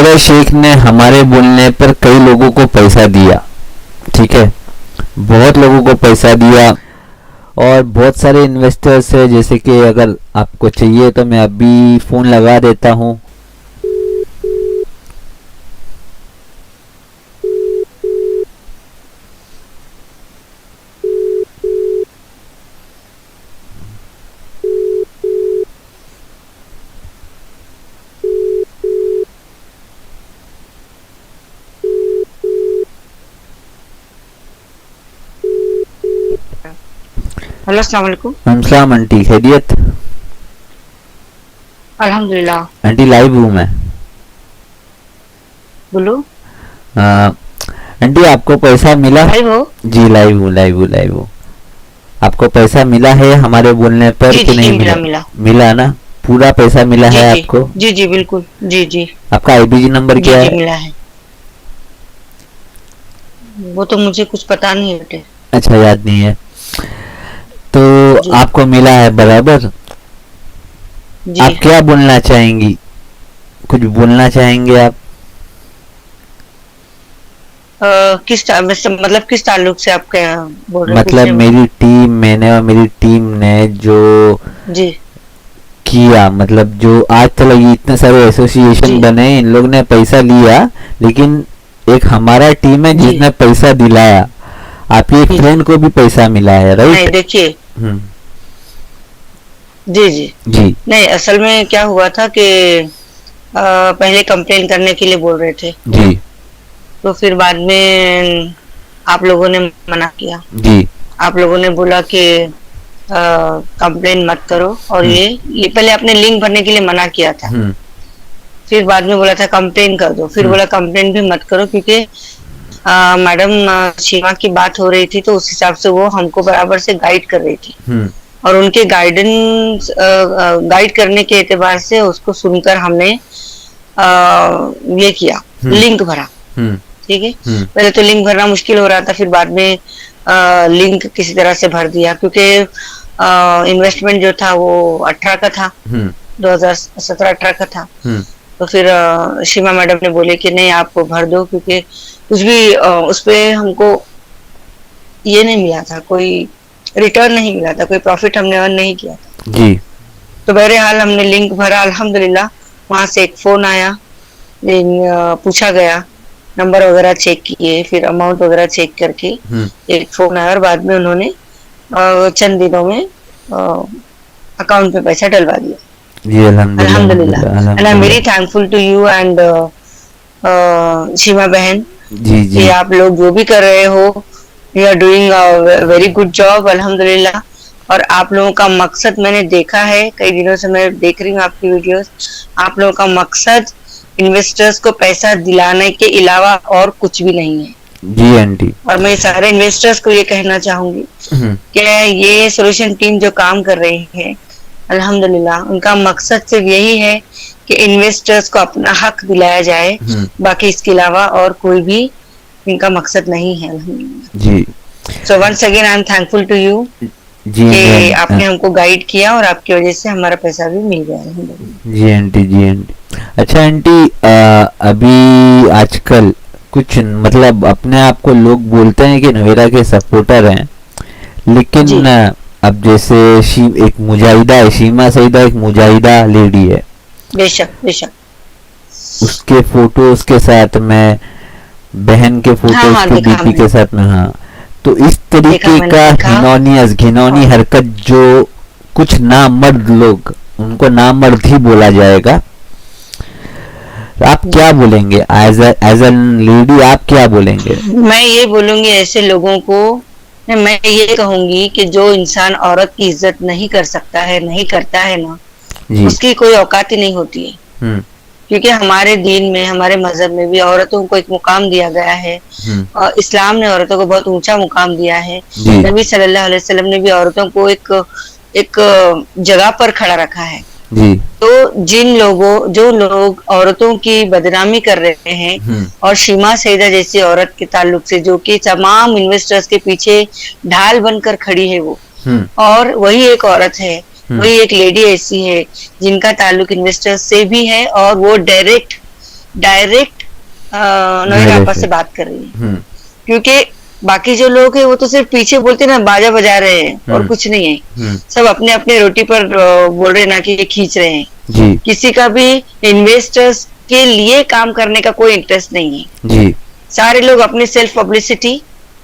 मेरे शेख ने हमारे बोलने पर कई लोगों को पैसा दिया, ठीक है, बहुत लोगों को पैसा दिया। और बहुत सारे इन्वेस्टर्स है, जैसे कि अगर आपको चाहिए तो मैं अभी फ़ोन लगा देता हूँ। हेलो, अस्सलाम वालेकुम। सलाम आंटी, खैरियत? अल्हम्दुलिल्लाह। आंटी लाइव हूँ मैं। बोलो। आंटी आपको पैसा मिला? लाइव हो? जी लाइव हूँ, लाइव हूँ, लाइव हूँ। आपको पैसा मिला है हमारे बोलने पर जी कि जी, नहीं मिला मिला? मिला। मिला ना? पूरा पैसा मिला जी है जी आपको? जी जी, बिल्कुल। जी जी आपका आईबीजी नंबर जी क्या जी, है? मिला है। वो तो मुझे कुछ पता नहीं है बेटे। अच्छा, याद नहीं है तो जी आपको मिला है बराबर। जी। आप क्या बोलना चाहेंगी? कुछ बोलना चाहेंगे आप? मतलब किस ताल्लुक से आप क्या बोल रहे हैं, फिर मतलब से बोलो। मेरी टीम, मैंने और मेरी टीम ने जो जी किया, मतलब जो आज तक ये इतने सारे एसोसिएशन जी बने, इन लोग ने पैसा लिया, लेकिन एक हमारा टीम है जी जिसने पैसा दिलाया। आपके एक जी जी। फ्रेंड को भी पैसा मिला है, नहीं, राइट? देखिए। हम्म। जी जी। जी नहीं, असल में क्या हुआ था कि पहले कंप्लेन करने के लिए बोल रहे थे, जी तो फिर बाद में आप लोगों ने मना किया। जी। आप लोगों ने बोला कि कंप्लेन मत करो, और हम्म ये पहले आपने लिंक भरने के लिए मना किया था। हम्म फिर बाद में बोला था कंप्लेन कर दो, फिर हम्म बोला कंप्लेन भी मत करो, क्योंकि मैडम सीमा की बात हो रही थी, तो उस हिसाब से वो हमको बराबर से गाइड कर रही थी, हम्म और उनके गाइडेंस गाइड करने के एतबार से उसको सुनकर हमने ये किया, हम्म लिंक भरा। हम्म ठीक है। हम्म पहले तो लिंक भरना मुश्किल हो रहा था, फिर बाद में लिंक किसी तरह से भर दिया, क्योंकि इन्वेस्टमेंट जो था वो 18 का था, हम्म 2017-18 का था। हम्म तो फिर सीमा मैडम ने बोले कि नहीं, आप भर दो, क्योंकि कुछ भी उस पे हमको ये नहीं मिला था, कोई रिटर्न नहीं मिला था, कोई प्रॉफिट हमने अर्न नहीं किया था। जी तो बहरहाल हमने लिंक भरा, अल्हम्दुलिल्लाह। वहां से एक फोन आया, पूछा गया, नंबर वगैरह चेक किए, फिर अमाउंट वगैरह चेक करके हम्म एक फोन आया, और बाद में उन्होंने चंद दिनों में अकाउंट में पैसा डलवा दिया। जी। अल्हम्दुलिल्लाह, अल्हम्दुलिल्लाह। अल्हम्दुलिल्लाह, एंड आई एम वेरी अल्हम्दुलिल्लाह। थैंकफुल टू यू एंड सीमा बहन, जी कि जी आप लोग जो भी कर रहे हो, you are doing a very good job, अल्हम्दुलिल्लाह। और आप लोगों का मकसद मैंने देखा है, कई दिनों से मैं देख रही हूँ आपकी वीडियोस। आप लोगों का मकसद इन्वेस्टर्स को पैसा दिलाने के अलावा और कुछ भी नहीं है। जी आंटी। और मैं सारे इन्वेस्टर्स को ये कहना चाहूंगी हम्म कि ये सोल्यूशन टीम जो काम कर रही है, अल्हम्दुलिल्लाह, उनका मकसद सिर्फ यही है कि इन्वेस्टर्स को अपना हक दिलाया जाए, हम्म। बाकी इसके अलावा और कोई भी इनका मकसद नहीं है, अल्हम्दुलिल्लाह। जी so once again I am thankful to you जी कि आंटी। आपने हमको गाइड किया, और आपकी वजह से हमारा पैसा भी मिल गया, अल्हम्दुलिल्लाह। जी आंटी, जी आंटी। अच्छा आंटी, अभी आजकल कुछ, मतलब अपने आप को लोग बोलते हैं कि नवेरा के सपोर्टर हैं, जी, लेकिन अब जैसे एक मुजाहिदा है, सीमा सईदा एक मुजाहिदा लेडी है, बेशक बेशक। उसके फोटो उसके साथ में, बहन के हाँ फोटो हाँ, उसके देखा डीपी के मैंने। साथ में, हाँ। तो इस देखा तरीके मैंने, का देखा। घिनौनी और हरकत जो कुछ नामर्द लोग, उनको नामर्द ही बोला जाएगा, आप जी, क्या बोलेंगे? एज एन लेडी आप क्या बोलेंगे? मैं ये बोलूंगी ऐसे लोगों को, मैं ये कहूंगी कि जो इंसान औरत की इज्जत नहीं कर सकता है, नहीं करता है ना, जी। उसकी कोई औकात ही नहीं होती है। हम्म क्योंकि हमारे दीन में, हमारे मजहब में भी औरतों को एक मुकाम दिया गया है, हम्म। और इस्लाम ने औरतों को बहुत ऊंचा मुकाम दिया है। जी नबी सल्लल्लाहु अलैहि वसल्लम ने भी औरतों को एक एक जगह पर खड़ा रखा है। जी। तो जो लोग औरतों की बदनामी कर रहे हैं, हम्म और सीमा सईदा जैसी औरत के ताल्लुक से, जो कि तमाम इन्वेस्टर्स के पीछे ढाल बनकर खड़ी है वो, हम्म और वही एक औरत है, हम्म वही एक लेडी ऐसी है जिनका ताल्लुक इन्वेस्टर्स से भी है, और वो डायरेक्ट डायरेक्ट नोएडा आपस से बात कर रही है। क्योंकि बाकी जो लोग हैं वो तो सिर्फ पीछे बोलते ना, बाजा बजा रहे हैं और कुछ नहीं है। सब अपने अपने रोटी पर बोल रहे ना कि ये खींच रहे हैं जी। किसी का भी इन्वेस्टर्स के लिए काम करने का कोई इंटरेस्ट नहीं है जी। सारे लोग अपनी सेल्फ पब्लिसिटी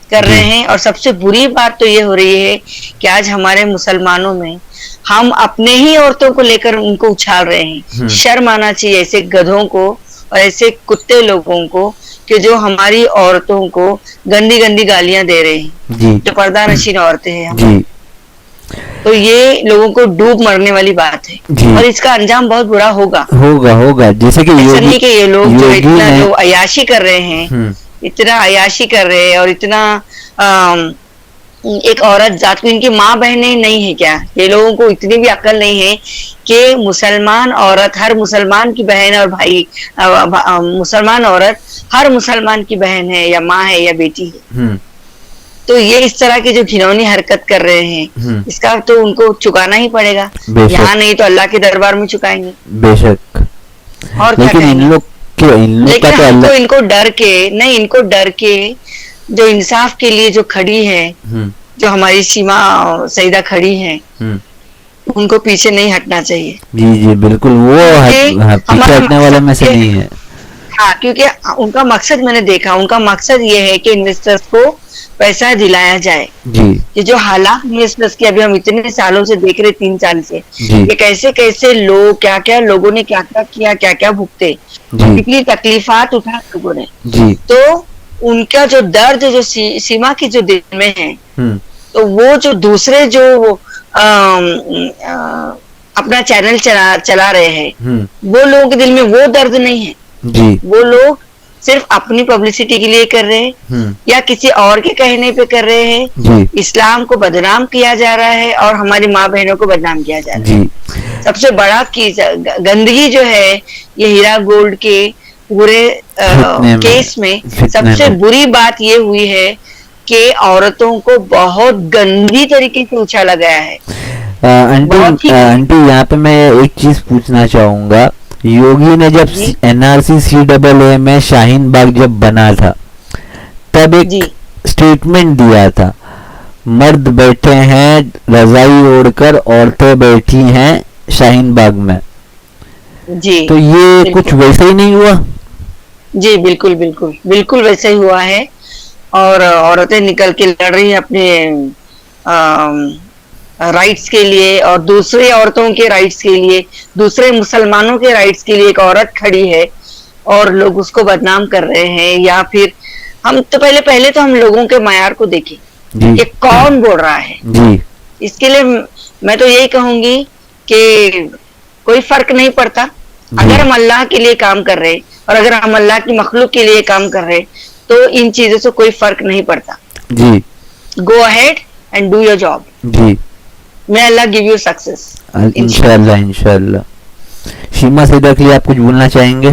कर रहे हैं। और सबसे बुरी बात तो ये हो रही है कि आज हमारे मुसलमानों में हम अपने ही औरतों को लेकर उनको उछाल रहे हैं। शर्म आना चाहिए ऐसे गधों को और ऐसे कुत्ते लोगों को कि जो हमारी औरतों को गंदी गंदी गालियां दे रहे हैं जी। जो पर्दा नशीन औरतें हैं जी। तो ये लोगों को डूब मरने वाली बात है जी। और इसका अंजाम बहुत बुरा होगा होगा जैसे कि ऐसा नहीं कि ये लोग जो इतना जो अयाशी कर रहे हैं इतना अयाशी कर रहे हैं और इतना एक औरत जात को इनकी माँ बहनें नहीं है क्या? ये लोगों को इतनी भी अकल नहीं है कि मुसलमान औरत हर मुसलमान की बहन और भाई मुसलमान औरत हर मुसलमान की बहन है या माँ है या बेटी है। तो ये इस तरह की जो घिनौनी हरकत कर रहे हैं इसका तो उनको चुकाना ही पड़ेगा। यहाँ नहीं तो अल्लाह के दरबार में चुकाएंगे बेशक। और क्या लेकिन इन लोग लेकिन हमको इनको डर के नहीं, इनको डर के जो इंसाफ के लिए जो खड़ी है जो हमारी सीमा सईदा खड़ी है उनको पीछे नहीं हटना चाहिए। जी जी बिल्कुल, वो पीछे हटने वाले में से नहीं है। हाँ, क्योंकि उनका मकसद मैंने देखा, उनका मकसद ये है कि इन्वेस्टर्स को पैसा दिलाया जाए। जी। ये जो हालात इन्वेस्टर्स के अभी हम इतने सालों से देख रहे 3 साल से ये कैसे कैसे लोग क्या क्या लोगों ने क्या क्या किया, क्या क्या भुगते, कितनी तकलीफात उठा लोगों ने। जी। तो उनका जो दर्द जो सीमा की जो दिल में है तो वो जो दूसरे जो अपना चैनल चला रहे हैं वो लोगों के दिल में वो दर्द नहीं है। जी। वो लोग सिर्फ अपनी पब्लिसिटी के लिए कर रहे हैं या किसी और के कहने पे कर रहे हैं। इस्लाम को बदनाम किया जा रहा है और हमारी माँ बहनों को बदनाम किया जा रहा है। सबसे बड़ा गंदगी जो है ये हीरा गोल्ड के पूरे केस में सबसे बुरी बात ये हुई है कि औरतों को बहुत गंदी तरीके से उछाला गया है। आंटी यहाँ पे मैं एक चीज पूछना चाहूंगा, योगी ने जब NRC CAA में शाहीन बाग जब बना था तब एक स्टेटमेंट दिया था, मर्द बैठे हैं रजाई ओढ़कर, औरतें बैठी हैं शाहीन बाग में। जी। तो ये कुछ वैसे ही नहीं हुआ? जी बिल्कुल बिल्कुल बिल्कुल वैसे ही हुआ है। और औरतें निकल के लड़ रही है अपने राइट्स के लिए और दूसरे औरतों के राइट्स के लिए, दूसरे मुसलमानों के राइट्स के लिए एक औरत खड़ी है और लोग उसको बदनाम कर रहे हैं। या फिर हम तो पहले तो हम लोगों के मयार को देखें कि कौन बोल रहा है। जी। इसके लिए मैं तो यही कहूंगी कि कोई फर्क नहीं पड़ता अगर हम अल्लाह के लिए काम कर रहे और अगर हम अल्लाह की मखलूक के लिए काम कर रहे तो इन चीजों से कोई फर्क नहीं पड़ता। जी। Go ahead and do your job. जी। May Allah give you success. इंशाल्लाह इंशाल्लाह। सीमा सईदा के लिए आप कुछ बोलना चाहेंगे?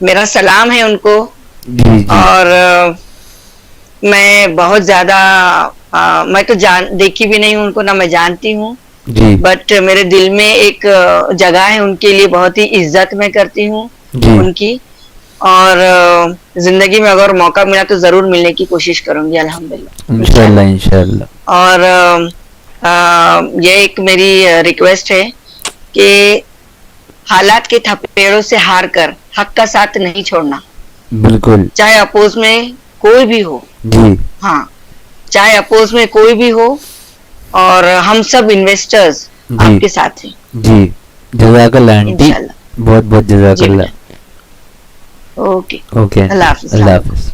मेरा सलाम है उनको। जी जी। और मैं बहुत ज्यादा मैं तो देखी भी नहीं हूँ उनको, ना मैं जानती हूँ। बट मेरे दिल में एक जगह है उनके लिए, बहुत ही इज्जत मैं करती हूँ उनकी। और जिंदगी में अगर मौका मिला तो जरूर मिलने की कोशिश करूंगी अल्हम्दुलिल्लाह इंशाल्लाह इंशाल्लाह। और ये एक मेरी रिक्वेस्ट है कि हालात के थपेड़ों से हार कर हक का साथ नहीं छोड़ना। बिल्कुल। चाहे अपोज में कोई भी हो। जी। हाँ, चाहे अपोज में कोई भी हो और हम सब इन्वेस्टर्स आपके साथ हैं। जी। जज़ाकल्लाह आंटी, बहुत बहुत जज़ाकल्लाह। ओके ओके, अल्लाह हाफ़िज़। अल्लाह हाफ़िज़।